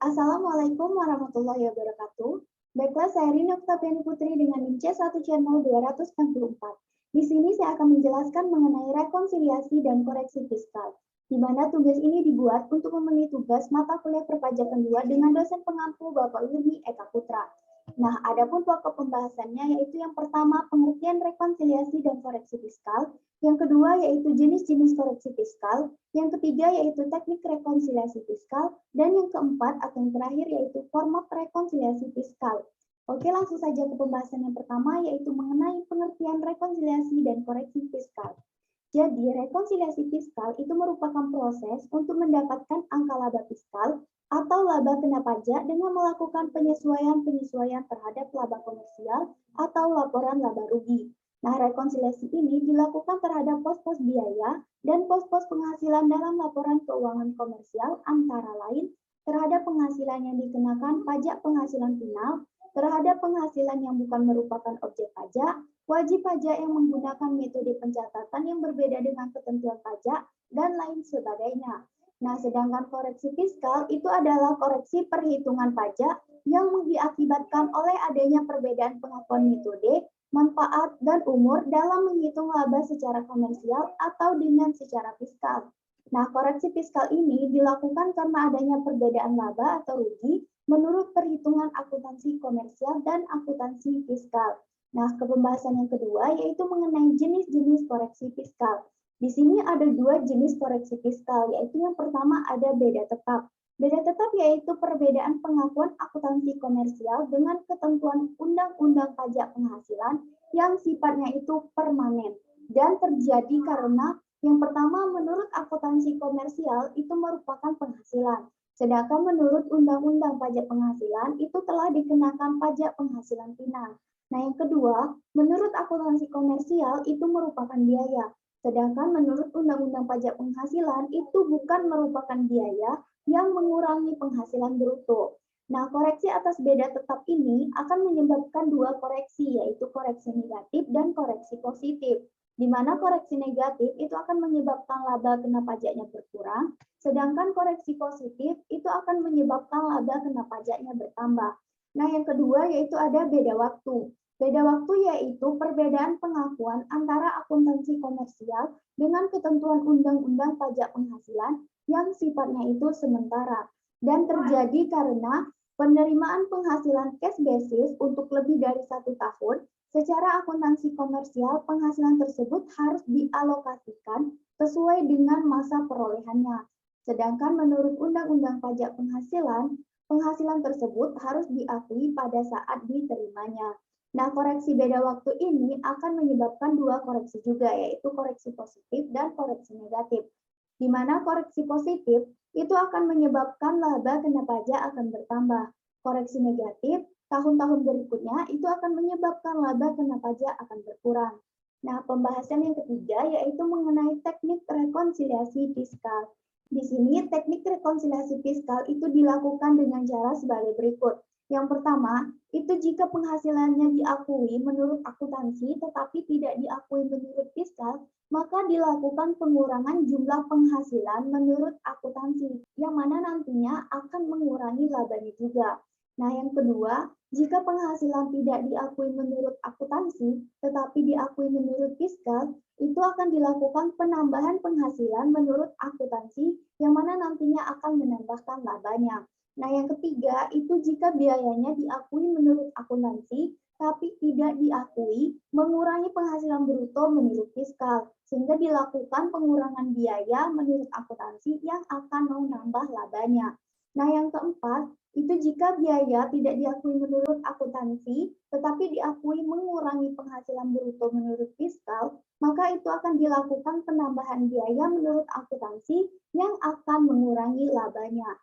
Assalamualaikum warahmatullahi wabarakatuh. Baiklah, saya Rina Oktaviani Putri dengan NIM C1 Channel 264. Di sini saya akan menjelaskan mengenai rekonsiliasi dan koreksi fiskal, di mana tugas ini dibuat untuk memenuhi tugas mata kuliah perpajakan 2 dengan dosen pengampu Bapak Yurni Eka Putra. Nah, adapun pokok pembahasannya yaitu yang pertama pengertian rekonsiliasi dan koreksi fiskal, yang kedua yaitu jenis-jenis koreksi fiskal, yang ketiga yaitu teknik rekonsiliasi fiskal, dan yang keempat atau yang terakhir yaitu format rekonsiliasi fiskal. Oke, langsung saja ke pembahasan yang pertama yaitu mengenai pengertian rekonsiliasi dan koreksi fiskal. Jadi, rekonsiliasi fiskal itu merupakan proses untuk mendapatkan angka laba fiskal atau laba kena pajak dengan melakukan penyesuaian-penyesuaian terhadap laba komersial atau laporan laba rugi. Nah, rekonsiliasi ini dilakukan terhadap pos-pos biaya dan pos-pos penghasilan dalam laporan keuangan komersial antara lain terhadap penghasilan yang dikenakan pajak penghasilan final, terhadap penghasilan yang bukan merupakan objek pajak, wajib pajak yang menggunakan metode pencatatan yang berbeda dengan ketentuan pajak, dan lain sebagainya. Nah, sedangkan koreksi fiskal itu adalah koreksi perhitungan pajak yang diakibatkan oleh adanya perbedaan pengakuan metode, manfaat, dan umur dalam menghitung laba secara komersial atau dengan secara fiskal. Nah, koreksi fiskal ini dilakukan karena adanya perbedaan laba atau rugi menurut perhitungan akuntansi komersial dan akuntansi fiskal. Nah, ke pembahasan yang kedua yaitu mengenai jenis-jenis koreksi fiskal. Di sini ada dua jenis koreksi fiskal, yaitu yang pertama ada beda tetap. Beda tetap yaitu perbedaan pengakuan akuntansi komersial dengan ketentuan Undang-Undang Pajak Penghasilan yang sifatnya itu permanen dan terjadi karena yang pertama menurut akuntansi komersial itu merupakan penghasilan. Sedangkan menurut Undang-Undang Pajak Penghasilan itu telah dikenakan pajak penghasilan final. Nah, yang kedua, menurut akuntansi komersial itu merupakan biaya. Sedangkan menurut Undang-Undang Pajak Penghasilan itu bukan merupakan biaya yang mengurangi penghasilan bruto. Nah, koreksi atas beda tetap ini akan menyebabkan dua koreksi, yaitu koreksi negatif dan koreksi positif. Di mana koreksi negatif itu akan menyebabkan laba kena pajaknya berkurang, sedangkan koreksi positif itu akan menyebabkan laba kena pajaknya bertambah. Nah, yang kedua yaitu ada beda waktu. Beda waktu yaitu perbedaan pengakuan antara akuntansi komersial dengan ketentuan Undang-Undang Pajak Penghasilan yang sifatnya itu sementara dan terjadi karena penerimaan penghasilan cash basis untuk lebih dari 1 tahun. Secara akuntansi komersial, penghasilan tersebut harus dialokasikan sesuai dengan masa perolehannya. Sedangkan menurut Undang-Undang Pajak Penghasilan, penghasilan tersebut harus diakui pada saat diterimanya. Nah, koreksi beda waktu ini akan menyebabkan dua koreksi juga, yaitu koreksi positif dan koreksi negatif. Di mana koreksi positif itu akan menyebabkan laba kena pajak akan bertambah. Koreksi negatif tahun-tahun berikutnya itu akan menyebabkan laba kena pajak akan berkurang. Nah, pembahasan yang ketiga yaitu mengenai teknik rekonsiliasi fiskal. Di sini teknik rekonsiliasi fiskal itu dilakukan dengan cara sebagai berikut. Yang pertama, itu jika penghasilannya diakui menurut akuntansi tetapi tidak diakui menurut fiskal, maka dilakukan pengurangan jumlah penghasilan menurut akuntansi, yang mana nantinya akan mengurangi labanya juga. Nah, yang kedua, jika penghasilan tidak diakui menurut akuntansi, tetapi diakui menurut fiskal, itu akan dilakukan penambahan penghasilan menurut akuntansi, yang mana nantinya akan menambahkan labanya. Nah, yang ketiga, itu jika biayanya diakui menurut akuntansi, tapi tidak diakui mengurangi penghasilan bruto menurut fiskal, sehingga dilakukan pengurangan biaya menurut akuntansi yang akan menambah labanya. Nah, yang keempat, itu jika biaya tidak diakui menurut akuntansi, tetapi diakui mengurangi penghasilan bruto menurut fiskal, maka itu akan dilakukan penambahan biaya menurut akuntansi yang akan mengurangi labanya.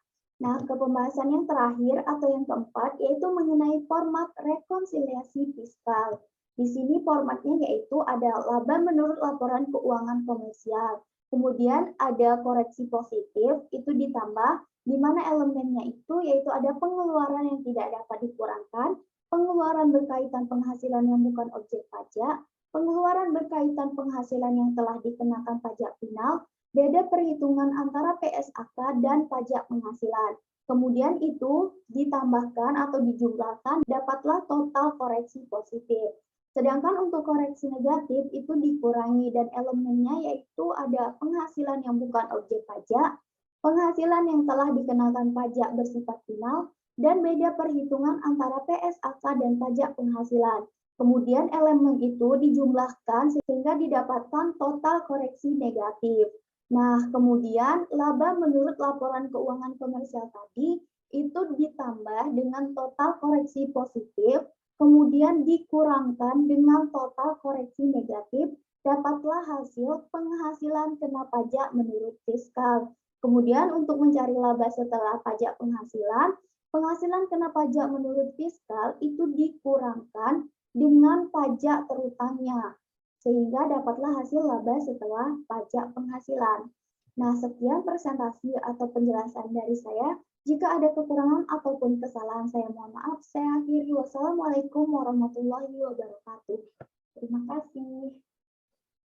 Nah, ke pembahasan yang terakhir atau yang keempat, yaitu mengenai format rekonsiliasi fiskal. Di sini formatnya yaitu ada laba menurut laporan keuangan komersial. Kemudian ada koreksi positif, itu ditambah, di mana elemennya itu yaitu ada pengeluaran yang tidak dapat dikurangkan, pengeluaran berkaitan penghasilan yang bukan objek pajak, pengeluaran berkaitan penghasilan yang telah dikenakan pajak final, beda perhitungan antara PSAK dan pajak penghasilan. Kemudian itu ditambahkan atau dijumlahkan, dapatlah total koreksi positif. Sedangkan untuk koreksi negatif itu dikurangi dan elemennya yaitu ada penghasilan yang bukan objek pajak, penghasilan yang telah dikenakan pajak bersifat final, dan beda perhitungan antara PSAK dan pajak penghasilan. Kemudian elemen itu dijumlahkan sehingga didapatkan total koreksi negatif. Nah, kemudian laba menurut laporan keuangan komersial tadi itu ditambah dengan total koreksi positif, kemudian dikurangkan dengan total koreksi negatif, dapatlah hasil penghasilan kena pajak menurut fiskal. Kemudian untuk mencari laba setelah pajak penghasilan, penghasilan kena pajak menurut fiskal itu dikurangkan dengan pajak terutangnya, sehingga dapatlah hasil laba setelah pajak penghasilan. Nah, sekian presentasi atau penjelasan dari saya. Jika ada kekurangan ataupun kesalahan, saya mohon maaf. Saya akhiri. Wassalamualaikum warahmatullahi wabarakatuh.